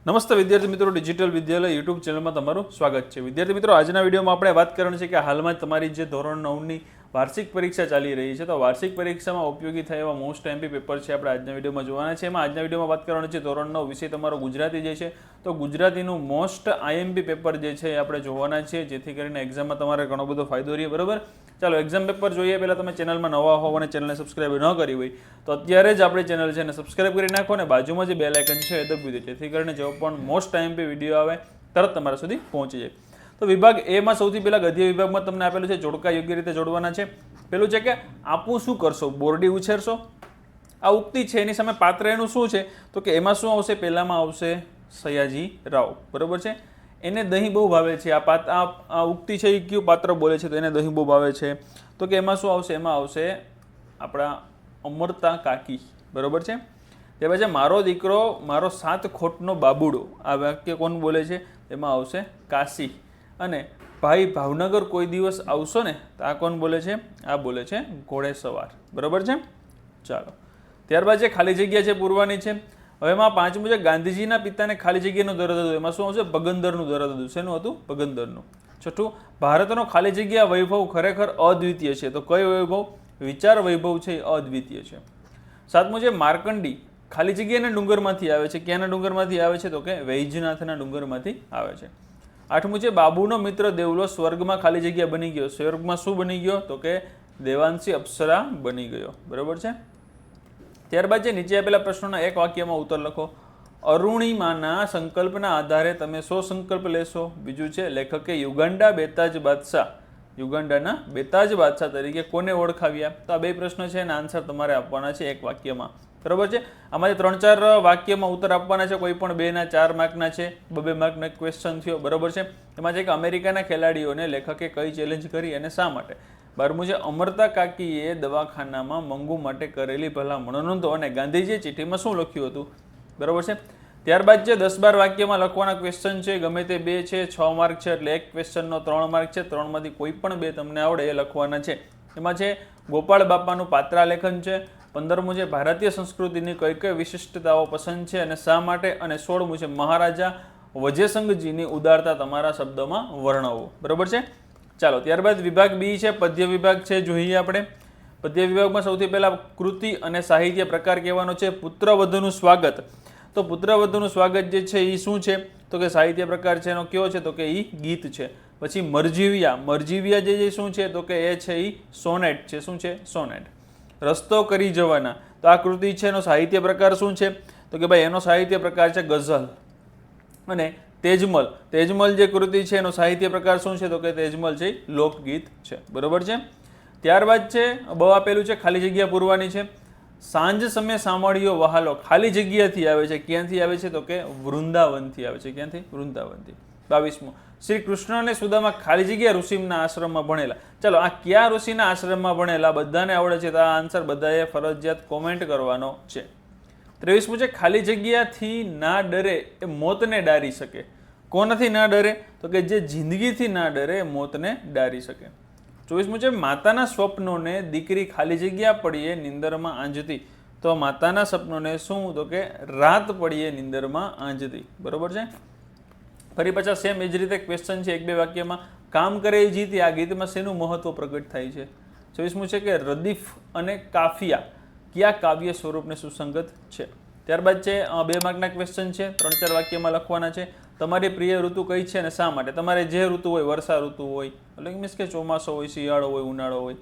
નમસ્તે વિદ્યાર્થી મિત્રો, ડિજિટલ વિદ્યાલય યુટ્યુબ ચેનલમાં તમારું સ્વાગત છે। વિદ્યાર્થી મિત્રો, આજના વિડીયોમાં આપણે વાત કરવાની છે કે હાલમાં તમારી જે ધોરણ 9ની વાર્ષિક પરીક્ષા ચાલી રહી છે, તો વાર્ષિક પરીક્ષામાં ઉપયોગી થાય એવા મોસ્ટ એમપી પેપર છે આપણે આજના વિડીયોમાં જોવાના છે। એમાં આજના વિડીયોમાં વાત કરવાની છે ધોરણ 9 વિષય તમારો ગુજરાતી જે છે, તો ગુજરાતીનું મોસ્ટ આઈએમપી પેપર જે છે એ આપણે જોવાના છે, જેથી કરીને એક્ઝામમાં તમારે ઘણો બધો ફાયદો રહે। બરાબર, ચાલો એક્ઝામ પેપર જોઈએ। પહેલાં તમે ચેનલમાં નવા હોવ અને ચેનલને સબસ્ક્રાઇબ ન કરી હોય તો અત્યારે જ આપણી ચેનલ છે એને સબસ્ક્રાઇબ કરી નાખો અને બાજુમાં જે બેલ આઇકન છે એ દબાવી દો, જેથી કરીને જેવો પણ મોસ્ટ આઈએમપી વિડીયો આવે તરત તમારા સુધી પહોંચી જાય। તો વિભાગ એમાં સૌથી પહેલાં ગદ્ય વિભાગમાં તમને આપેલું છે જોડકા યોગ્ય રીતે જોડવાના છે। પેલું છે કે આપું શું કરશો, બોરડી ઉછેરશો। આ ઉક્તિ છે, એની સામે પાત્ર એનું શું છે, તો કે એમાં શું આવશે, પહેલામાં આવશે સયાજી રાવ, બરોબર છે। એને દહીં બહુ ભાવે છે। આ ઉક્તિ છે એ કયું પાત્ર બોલે છે, તો એને દહીં બહુ ભાવે છે, તો કે એમાં શું આવશે, એમાં આવશે આપણા અમરતા કાકી, બરોબર છે। તે પછી મારો દીકરો મારો 7 ખોટનો બાબુડો, આ વાક્ય કોણ બોલે છે, એમાં આવશે કાશી। અને ભાઈ ભાવનગર કોઈ દિવસ આવશો ને, તો આ કોણ બોલે છે, આ બોલે છે ઘોડેસવાર, બરોબર છે। ચાલો, ત્યારબાદ જે ખાલી જગ્યા છે પૂરવાની છે। હવે એમાં પાંચમું છે ગાંધીજીના પિતાને ખાલી જગ્યાનું દર્દ હતું, એમાં શું આવશે, ભગંદરનું દર્દ હતું। શેનું હતું, ભગંદરનું। છઠ્ઠું, ભારતનો ખાલી જગ્યા વૈભવ ખરેખર અદ્વિતીય છે, તો કયો વૈભવ, વિચાર વૈભવ છે એ અદ્વિતીય છે। સાતમું છે માર્કંડી ખાલી જગ્યાના ડુંગરમાંથી આવે છે, ક્યાંના ડુંગરમાંથી આવે છે, તો કે વૈજનાથના ડુંગરમાંથી આવે છે। આઠમું છે બાબુનો મિત્ર દેવલો સ્વર્ગમાં ખાલી જગ્યા બની ગયો, સ્વર્ગમાં શું બની ગયો, તો કે દેવાંશી અપ્સરા બની ગયો, બરોબર છે। ત્યારબાદ જે નીચે આપેલા પ્રશ્નોના એક વાક્યમાં ઉત્તર લખો। અરુણિમાના સંકલ્પના આધારે તમે શો સંકલ્પ લેશો। બીજું છે લેખકે યુગાન્ડા બેતાજ બાદશાહ, યુગાન્ડાના બેતાજ બાદશાહ તરીકે કોને ઓળખાવ્યા। તો આ બે પ્રશ્નો છે એના આન્સર તમારે આપવાના છે એક વાક્યમાં, બરોબર છે। આમાંથી 3-4 વાક્યમાં ઉત્તર આપવાના છે, કોઈ પણ 2 ના 4 માર્કના છે, 2 માર્કનો એક ક્વેશ્ચન થયો, બરોબર છે। એમાં છે કે અમેરિકાના ખેલાડીઓને લેખકે કઈ ચેલેન્જ કરી અને શા માટે। 12મું છે અમરતા કાકીએ દવાખાનામાં મંગુ માટે કરેલી ભલામણો નોંધો અને ગાંધીજીએ ચિઠ્ઠીમાં શું લખ્યું હતું, બરોબર છે। ત્યારબાદ જે 10-12 વાક્યમાં લખવાના ક્વેશ્ચન છે, ગમે તે 2 છે, 6 માર્ક છે, એટલે એક ક્વેશ્ચનનો 3 માર્ક છે, 3માંથી કોઈ પણ 2 તમને આવડે એ લખવાના છે। એમાં છે ગોપાળ બાપાનું પાત્રાલેખન છે। 15મું છે ભારતીય સંસ્કૃતિની કઈ કઈ વિશિષ્ટતાઓ પસંદ છે અને શા માટે, અને 16મું છે મહારાજા વજયસંઘજીની ઉદારતા તમારા શબ્દોમાં વર્ણવો, બરોબર છે। ચાલો, ત્યારબાદ વિભાગ બી છે પદ્ય વિભાગ છે, જોઈએ આપણે। પદ્ય વિભાગમાં સૌથી પહેલા કૃતિ અને સાહિત્ય પ્રકાર કહેવાનો છે પુત્રવધુનું સ્વાગત। તો પુત્રવધુનું સ્વાગત જે છે એ શું છે, તો કે સાહિત્ય પ્રકાર છે એનો કયો છે, તો કે એ ગીત છે। પછી મરજીવિયા, મરજીવિયા જે શું છે, તો કે એ છે એ સોનેટ છે, શું છે, સોનેટ। રસ્તો કરી જવાના, તો આ કૃતિ છે એનો સાહિત્ય પ્રકાર શું છે, તો કે ભાઈ એનો સાહિત્ય પ્રકાર છે ગઝલ। અને તેજમલ, તેજમલ જે કૃતિ છે એનો સાહિત્ય પ્રકાર શું છે, તો કે તેજમલ છે લોકગીત છે, બરોબર છે। ત્યારબાદ છે બ આપેલું છે ખાલી જગ્યા પૂરવાની છે। સાંજ સમય સાંભળ્યો વહાલો ખાલી જગ્યાથી આવે છે, ક્યાંથી આવે છે, તો કે વૃંદાવનથી આવે છે, ક્યાંથી, વૃંદાવનથી। 22મું શ્રી કૃષ્ણ અને સુદામા ખાલી જગ્યા ઋષિના આશ્રમમાં ભણેલા। ચાલો, આ કયા ઋષિના આશ્રમમાં ભણેલા બધાને આવડે છે, તો આ આન્સર બધાએ ફરજિયાત કોમેન્ટ કરવાનો છે। 23મું છે ખાલી જગ્યાથી ના ડરે એ મોતને ડારી શકે। કોનાથી ના ડરે, તો કે જે જિંદગીથી ના ડરે એ મોતને ડારી શકે। 24મું છે માતાના સ્વપ્નોને દીકરી ખાલી જગ્યા પડીએ નિંદરમાં આંજતી। તો માતાના સપનોને શું, તો કે રાત પડીએ નિંદરમાં આંજતી, બરોબર છે। ફરી પાછા સેમ એ જ રીતે ક્વેશ્ચન છે 1-2 વાક્યમાં। કામ કરે એ જીતી, આ ગીતમાં શેનું મહત્વ પ્રગટ થાય છે। 24મું છે કે રદીફ અને કાફિયા કયા કાવ્ય સ્વરૂપને સુસંગત છે। ત્યારબાદ છે 2 માર્કના ક્વેશ્ચન છે, 3-4 વાક્યમાં લખવાના છે। તમારી પ્રિય ઋતુ કઈ છે અને શા માટે। તમારે જે ઋતુ હોય, વર્ષા ઋતુ હોય, એટલે મીન્સ કે ચોમાસો હોય, શિયાળો હોય, ઉનાળો હોય।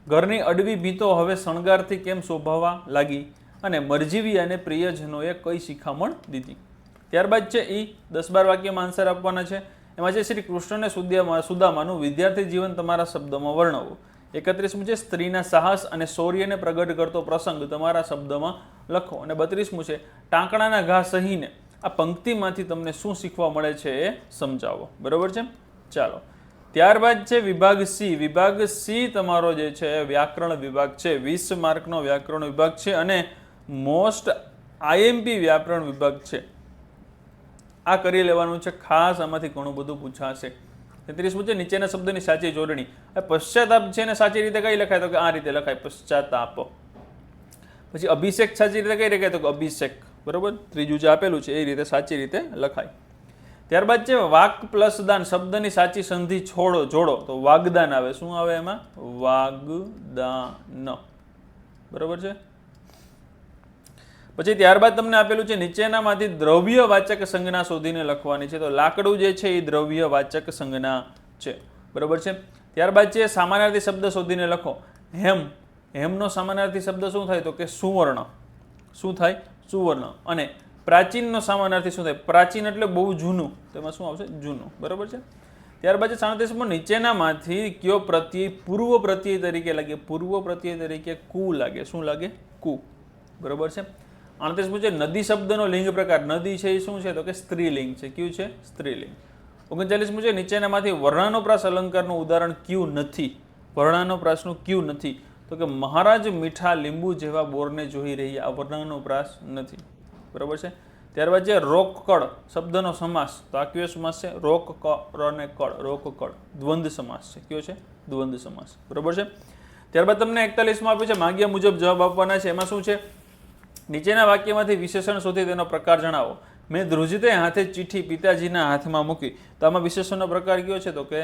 ઘરની અડવી ભીતો હવે શણગારથી કેમ શોભાવા લાગી, અને મરજીવિયાને પ્રિયજનોએ કઈ શિખામણ દીધી। ત્યારબાદ છે 10-12 વાક્યમાં આન્સર આપવાના છે। એમાં છે શ્રી કૃષ્ણને સુદામાનું વિદ્યાર્થી જીવન તમારા શબ્દોમાં વર્ણવો। 31મું છે સ્ત્રીના સાહસ અને શૌર્યને પ્રગટ કરતો પ્રસંગ તમારા શબ્દમાં લખો। અને 32મું છે ટાંકણાના ઘા સહીને આ પંક્તિમાંથી તમને શું શીખવા મળે છે એ સમજાવો, બરોબર છે। ચાલો, ત્યારબાદ છે વિભાગ સી। વિભાગ સી તમારો જે છે વ્યાકરણ વિભાગ છે, 20 માર્કનો વ્યાકરણ વિભાગ છે અને મોસ્ટ આઈએમપી વ્યાકરણ વિભાગ છે। આ કરી લેવાનું છે ખાસ, આમાંથી ઘણું બધું પૂછાશે। 33મું છે નીચેના શબ્દની સાચી જોડણી। પશ્ચાતાપ છે ને સાચી રીતે કઈ લખાય, તો કે આ રીતે લખાય પશ્ચાતાપ। પછી અભિષેક સાચી રીતે કઈ લખાય, તો કે અભિષેક, બરોબર, ત્રીજું જે આપેલું છે એ રીતે સાચી રીતે લખાય. ત્યારબાદ છે વાક પ્લસ દાન, શબ્દની સાચી સંધિ જોડો તો વાગદાન આવે. શું આવે એમાં? વાગદાન. બરોબર છે. પછી ત્યારબાદ તમને આપેલું છે નીચેનામાંથી દ્રવ્યવાચક સંજ્ઞા શોધીને લખવાની છે. તો લાકડું જે છે એ દ્રવ્યવાચક સંજ્ઞા છે. બરોબર છે. ત્યારબાદ છે સામાનાર્થી શબ્દ શોધીને લખો. હેમનો સામાનાર્થી શબ્દ શું થાય? તો કે સુવર્ણ. શું થાય? સુવર્ણ. અને પ્રાચીનનો સામાનાર્થી શું થાય? પ્રાચીન એટલે બહુ જૂનું, તો એમાં શું આવશે? જૂનું. બરોબર છે. ત્યારબાદ સામાનાર્થી નીચેનામાંથી કયો પ્રત્યય પૂર્વ પ્રત્યય તરીકે લાગે? પૂર્વ પ્રત્યય તરીકે કુ લાગે. શું લાગે? કુ. બરોબર છે. 38 છે નદી શબ્દનો લિંગ પ્રકાર. નદી છે એ શું છે? તો કે સ્ત્રીલિંગ છે. કયું છે? સ્ત્રીલિંગ. 39 છે નીચેનામાંથી વર્ણાનુપ્રાસ અલંકારનું ઉદાહરણ કયું નથી? વર્ણાનુપ્રાસનું કયું નથી? તો કે મહારાજ મીઠા લીંબુ જેવા બોરને જોઈ રહ્યા. આ વર્ણાનુપ્રાસ નથી. બરોબર છે. ત્યારબાદ છે રોકકળ શબ્દનો સમાસ. તો આ કયો સમાસ છે? રોક કળ અને કળ. રોકકળ દ્વંદ્વ સમાસ છે. કયો છે? દ્વંદ્વ સમાસ. બરોબર છે. ત્યારબાદ તમને 41 આપ્યું છે માંગ્યા મુજબ જવાબ આપવાના છે. એમાં શું છે? નીચેના વાક્યમાંથી વિશેષણ શોધી તેનો પ્રકાર જણાવો. મેં ધ્રુજતે હાથે ચિઠ્ઠી પિતાજીના હાથમાં મૂકી. તો આમાં વિશેષણનો પ્રકાર કયો છે? તો કે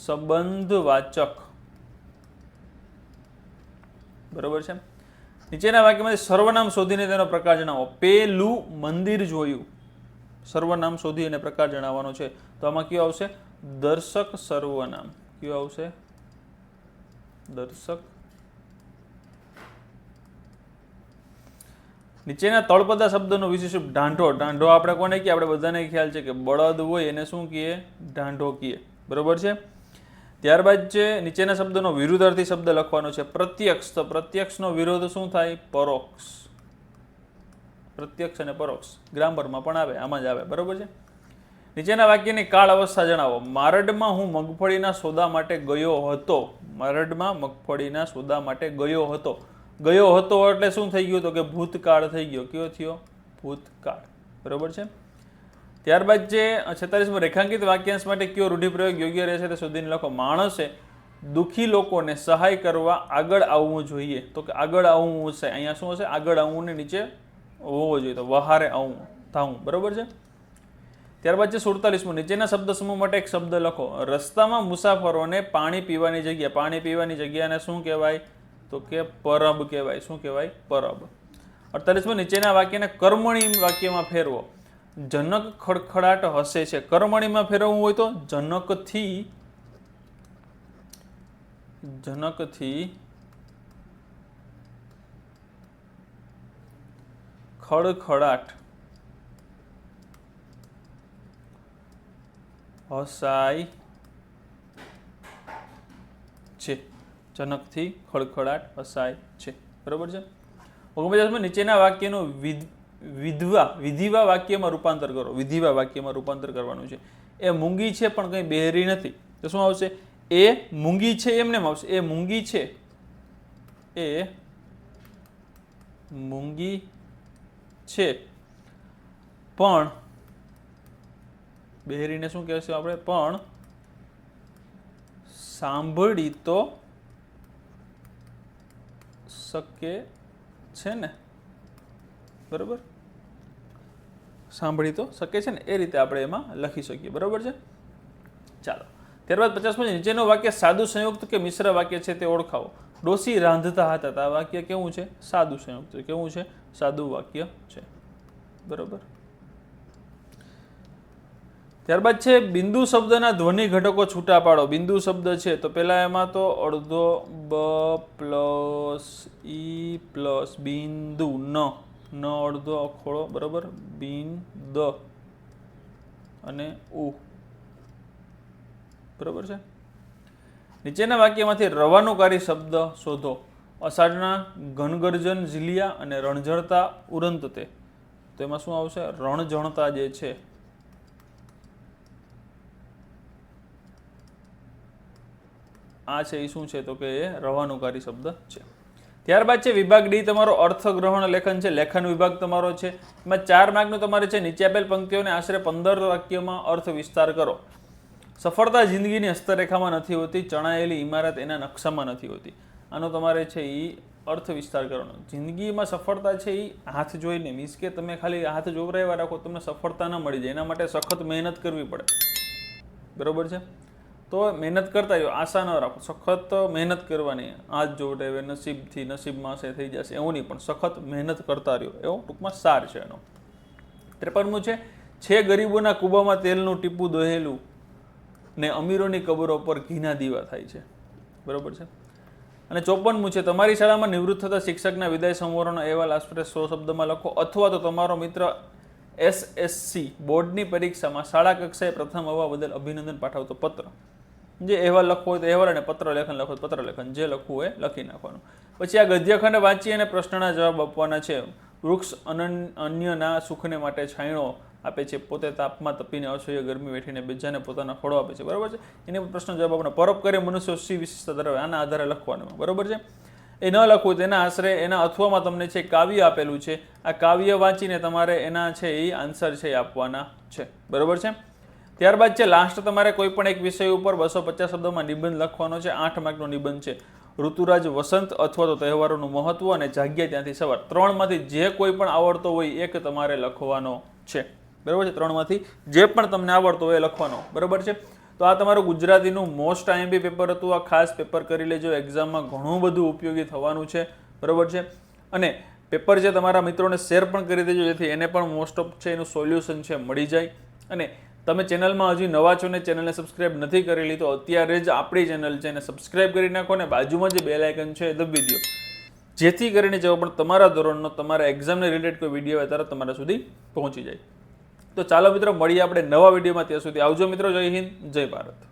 સંબંધવાચક. બરોબર છે. નીચેના વાક્યમાંથી સર્વનામ શોધીને તેનો પ્રકાર જણાવો. પેલું મંદિર જોયું. સર્વનામ શોધી અને પ્રકાર જણાવવાનો છે. તો આમાં કયો આવશે? દર્શક સર્વનામ. કયો આવશે? દર્શક. નીચેના તળપદા શબ્દનો વિશેષ ઢાંઢો. ઢાંઢો આપણે કોને કહીએ? આપણે બધાને ખ્યાલ છે કે બળદ હોય એને શું કહીએ? ઢાંઢો કહીએ. બરોબર છે. ત્યારબાદ છે નીચેના શબ્દનો વિરુદ્ધાર્થી શબ્દ લખવાનો છે. પ્રત્યક્ષ. તો પ્રત્યક્ષનો વિરોધ શું થાય? પરોક્ષ. પ્રત્યક્ષ અને પરોક્ષ ગ્રામરમાં પણ આવે, આમાં જ આવે. બરોબર છે. નીચેના વાક્યની કાળ અવસ્થા જણાવો. મારડમાં હું મગફળીના સોદા માટે ગયો હતો. મારડમાં મગફળીના સોદા માટે ગયો હતો. ગયો હતો એટલે શું થઈ ગયું? તો કે ભૂતકાળ થઈ ગયો. કયો થયો? ભૂતકાળ. બરોબર છે. ત્યારબાદ જે 46 રેખાંકિત વાક્યાંશ માટે કયો રૂઢિપ્રયોગ યોગ્ય રહેશે તે શોધીને લખો. માણસે દુઃખી લોકોને સહાય કરવા આગળ આવવું જોઈએ. તો કે આગળ આવવું છે. અહીંયા શું હશે? આગળ આવવું ને નીચે હોવો જોઈએ. તો વહારે આવવું, થાવું. બરોબર છે. ત્યારબાદ છે 47 નીચેના શબ્દ સમૂહ માટે એક શબ્દ લખો. રસ્તામાં મુસાફરોને પાણી પીવાની જગ્યા. પાણી પીવાની જગ્યાને શું કહેવાય? તો કે પરબ કહેવાય. શું કહેવાય? પરબ. 48 નીચેના વાક્યને કર્મણી વાક્યમાં ફેરવો. જનક ખડખડાટ હસે છે. કર્મણીમાં ફેરવવું હોય તો જનકથી ખડખડાટ હસાય છે. જનકથી ખડખડાટ હસાય છે. બરોબર છે. 49 નીચેના વાક્યનું વિધિવા વાક્યમાં રૂપાંતર કરો. વિધિવા વાક્યમાં રૂપાંતર કરવાનું છે. એ મૂંગી છે પણ કંઈ બહેરી નથી. તો શું આવશે? એ મૂંગી છે એમને આવશે. એ મૂંગી છે. એ મૂંગી છે પણ બહેરીને શું કહેશું આપણે? પણ સાંભળી તો શકે છે ને. બરોબર. સાંભળી તો શકે છે ને. એ રીતે આપણે એમાં લખી શકીએ. બરોબર છે. ચાલો ત્યારબાદ 50 નીચેનું વાક્ય સાદું સંયુક્ત કે મિશ્ર વાક્ય છે તે ઓળખાવો. ડોસી રાંધતા હતા. આ વાક્ય કેવું છે? સાદું સંયુક્ત. કેવું છે? સાદું વાક્ય છે. બરોબર. ત્યારબાદ છે બિંદુ શબ્દના ધ્વનિ ઘટકો છૂટા પાડો. બિંદુ શબ્દ છે તો પેલા એમાં તો અડધો બ પ્લસ ઈ પ્લસ બિંદુ ન અડધો અખોડો. બરોબર. બિંદ અને ઉ. બરોબર છે. નીચેના વાક્યમાંથી રવાનુકારી શબ્દ શોધો. અષાઢના ઘનગર્જન ઝીલિયા અને રણઝણતા ઉરંત તે. તો એમાં શું આવશે? રણઝણતા જે છે આ છે એ શું છે? તો કે એ રવાનુકારી શબ્દ છે. ત્યારબાદ છે વિભાગ ડી તમારો અર્થગ્રહણ લેખન છે. લેખન વિભાગ તમારો છે. એમાં 4 માર્કનું તમારે છે. નીચે આપેલ પંક્તિઓને આશરે 15 વાક્યોમાં અર્થ વિસ્તાર કરો. સફળતા જિંદગીની હસ્તરેખામાં નથી હોતી. ચણાયેલી ઇમારત એના નકશામાં નથી હોતી. આનો તમારે છે એ અર્થ વિસ્તાર કરવાનો. જિંદગીમાં સફળતા છે એ હાથ જોઈને, મીન્સ કે તમે ખાલી હાથ જોવરાવ્યા રાખો તમને સફળતા ન મળી જાય, એના માટે સખત મહેનત કરવી પડે. બરોબર છે? તો મહેનત કરતા રહ્યો, આશા ન રાખો, સખત મહેનત કરવાની. હાથ જોવરાવે નસીબથી, નસીબમાં હશે થઈ જશે એવું નહીં, પણ સખત મહેનત કરતા રહ્યો, એવો ટૂંકમાં સાર છે એનો. 53મું છે ગરીબોના કૂબામાં તેલનું ટીપું દોહેલું ને અમીરોની કબરો પર ઘીના દીવા થાય છે. બરોબર છે? અને 54મું છે તમારી શાળામાં નિવૃત્ત થતા શિક્ષકના વિદાય સમારોહનો અહેવાલ આશરે 100 શબ્દમાં લખો, અથવા તો તમારો મિત્ર SSC બોર્ડની પરીક્ષામાં શાળા કક્ષાએ પ્રથમ આવવા બદલ અભિનંદન પાઠવતો પત્ર. જે અહેવાલ લખવો હોય તો અહેવાલ અને પત્ર લેખન લખો તો પત્ર લેખન, જે લખવું હોય લખી નાખવાનું. પછી આ ગદ્યખંડ વાંચી અને પ્રશ્નના જવાબ આપવાના છે. વૃક્ષ અન્યના સુખને માટે છાંયડો આપે છે, પોતે તાપમાં તપીને અસહ્ય ગરમી વેઠીને બીજાને પોતાના ફળો આપે છે. બરોબર છે? એને પ્રશ્ન જવાબ આપણે પરોપકારી મનુષ્ય સી વિશેષતા ધરાવે, આના આધારે લખવાનું. બરોબર છે? એ ન લખવું તેના આશરે એના અથવામાં તમને છે કાવ્ય આપેલું છે, આ કાવ્ય વાંચીને તમારે એના છે એ આન્સર છે એ આપવાના છે. બરોબર છે? ત્યારબાદ છે લાસ્ટ તમારે કોઈ પણ એક વિષય ઉપર 250 શબ્દોમાં નિબંધ લખવાનો છે. 8 માર્કનો નિબંધ છે. ઋતુરાજ વસંત અથવા તો તહેવારોનું મહત્વ અને જાગ્યા ત્યાંથી સવાર. 3માંથી જે કોઈ પણ આવડતો હોય એક તમારે લખવાનો છે. બરાબર છે? 3માંથી જે પણ તમને આવડતો હોય એ લખવાનો. બરાબર છે? તો આ તમારું ગુજરાતીનું મોસ્ટ IMP પેપર હતું. આ ખાસ પેપર કરી લેજો, એક્ઝામમાં ઘણું બધું ઉપયોગી થવાનું છે. બરાબર છે? અને પેપર છે તમારા મિત્રોને શેર પણ કરી દેજો, જેથી એને પણ મોસ્ટ ઓફ છે એનું સોલ્યુશન છે મળી જાય. અને તમે ચેનલમાં હજી નવા છો ને ચેનલને સબસ્ક્રાઇબ નથી કરેલી તો અત્યારે જ આપણી ચેનલ છે એને સબસ્ક્રાઇબ કરી નાખો ને બાજુમાં જે બેલ આઇકન છે એ દબાવી દો, જેથી કરીને જો પણ તમારા ધોરણનો તમારા એક્ઝામને રિલેટેડ કોઈ વિડીયો આવે ત્યારે તમારા સુધી પહોંચી જાય. તો ચાલો મિત્રો મળીએ આપણે નવા વિડીયોમાં. ત્યાં સુધી આવજો મિત્રો. જય હિન્દ, જય ભારત.